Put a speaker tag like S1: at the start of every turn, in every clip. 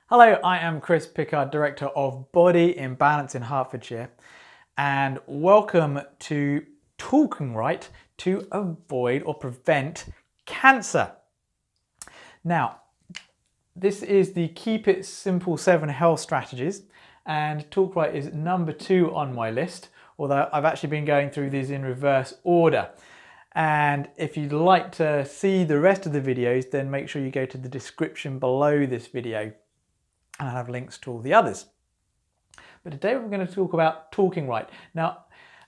S1: Hello, I am Chris Pickard, Director of Body Imbalance in Hertfordshire, and welcome to Talking Right to Avoid or Prevent Cancer. Now, this is the Keep It Simple 7 health strategies, and Talk Right is number 2 on my list, although I've actually been going through these in reverse order. And if you'd like to see the rest of the videos, then make sure you go to the description below this video, and I'll have links to all the others. But today we're going to talk about talking right. Now,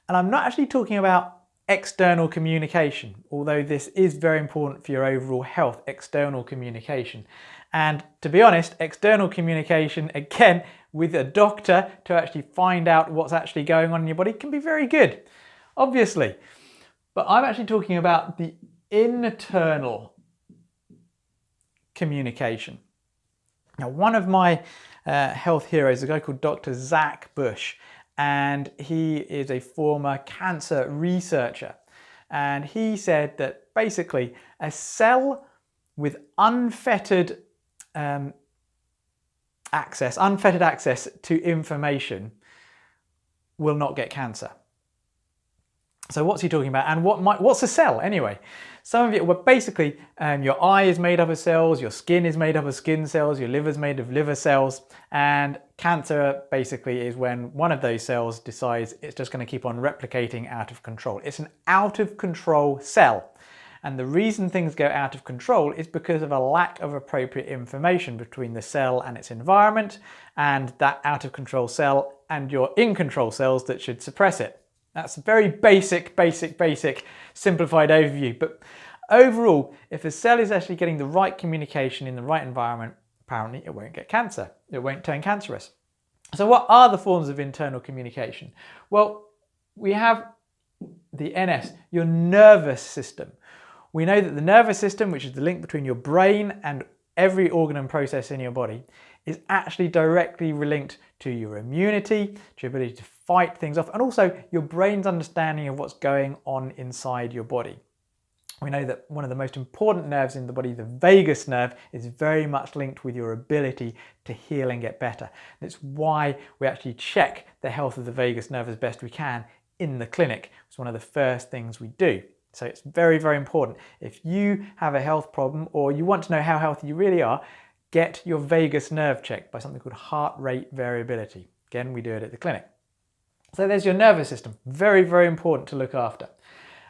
S1: and I'm not actually talking about external communication, although this is very important for your overall health, external communication. And to be honest, external communication, again, with a doctor to actually find out what's actually going on in your body can be very good, obviously. But I'm actually talking about the internal communication. Now, one of my health heroes is a guy called Dr. Zach Bush, and he is a former cancer researcher. And he said that basically a cell with unfettered access to information will not get cancer. So what's he talking about, and what's a cell anyway? Some of it, well, basically your eye is made up of cells, your skin is made up of skin cells, your liver is made of liver cells, and cancer basically is when one of those cells decides it's just going to keep on replicating out of control. It's an out of control cell. And the reason things go out of control is because of a lack of appropriate information between the cell and its environment, and that out of control cell and your in control cells that should suppress it. That's a very basic, simplified overview. But overall, if a cell is actually getting the right communication in the right environment, apparently it won't get cancer. It won't turn cancerous. So what are the forms of internal communication? Well, we have the NS, your nervous system. We know that the nervous system, which is the link between your brain and every organ and process in your body, is actually directly linked to your immunity, to your ability to fight things off, and also your brain's understanding of what's going on inside your body. We know that one of the most important nerves in the body, the vagus nerve, is very much linked with your ability to heal and get better. That's why we actually check the health of the vagus nerve as best we can in the clinic. It's one of the first things we do. So it's very, very important. If you have a health problem or you want to know how healthy you really are, get your vagus nerve checked by something called heart rate variability. Again, we do it at the clinic. So there's your nervous system, very, very important to look after.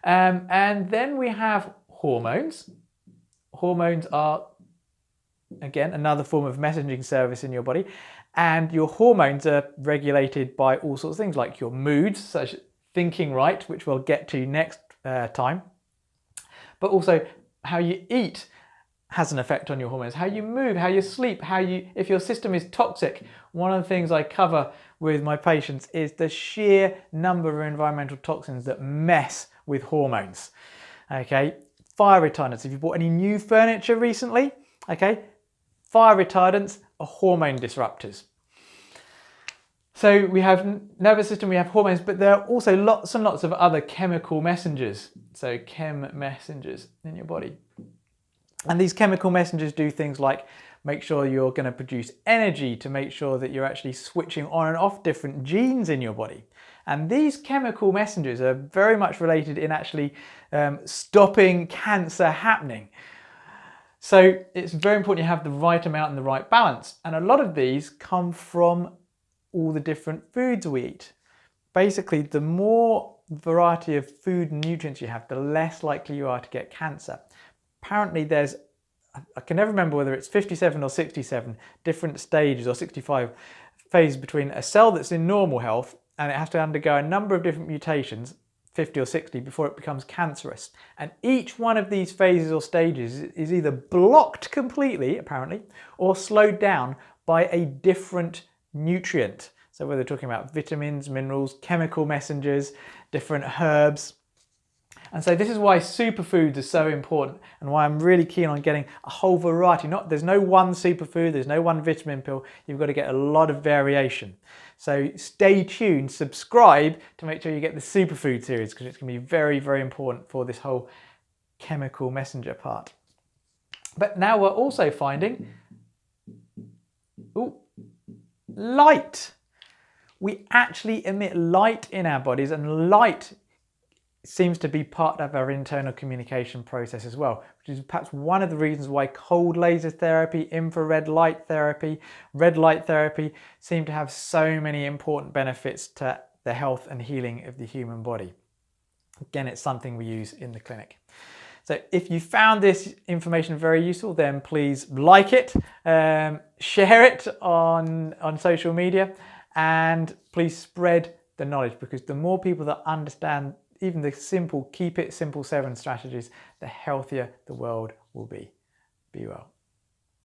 S1: And then we have hormones. Hormones are, again, another form of messaging service in your body. And your hormones are regulated by all sorts of things like your moods, such as thinking right, which we'll get to next time. But also how you eat has an effect on your hormones, how you move, how you sleep, if your system is toxic. One of the things I cover with my patients is the sheer number of environmental toxins that mess with hormones. Okay, fire retardants. If you bought any new furniture recently, okay, fire retardants are hormone disruptors. So we have nervous system, we have hormones, but there are also lots and lots of other chemical messengers. So chem messengers in your body. And these chemical messengers do things like make sure you're going to produce energy, to make sure that you're actually switching on and off different genes in your body. And these chemical messengers are very much related in actually stopping cancer happening. So it's very important you have the right amount and the right balance. And a lot of these come from all the different foods we eat. Basically, the more variety of food and nutrients you have, the less likely you are to get cancer. Apparently there's, I can never remember whether it's 57 or 67 different stages, or 65 phases between a cell that's in normal health and it has to undergo a number of different mutations, 50 or 60, before it becomes cancerous. And each one of these phases or stages is either blocked completely, apparently, or slowed down by a different nutrient. So whether we're talking about vitamins, minerals, chemical messengers, different herbs. And so this is why superfoods are so important, and why I'm really keen on getting a whole variety. There's no one superfood, there's no one vitamin pill. You've got to get a lot of variation. So stay tuned, subscribe to make sure you get the superfood series, because it's going to be very, very important for this whole chemical messenger part. But now we're also finding Ooh, light. We actually emit light in our bodies, and light seems to be part of our internal communication process as well, which is perhaps one of the reasons why cold laser therapy, infrared light therapy, red light therapy seem to have so many important benefits to the health and healing of the human body. Again, it's something we use in the clinic. So if you found this information very useful, then please like it, share it on social media, and please spread the knowledge, because the more people that understand even the simple keep it simple 7 strategies, the healthier the world will be. Be well.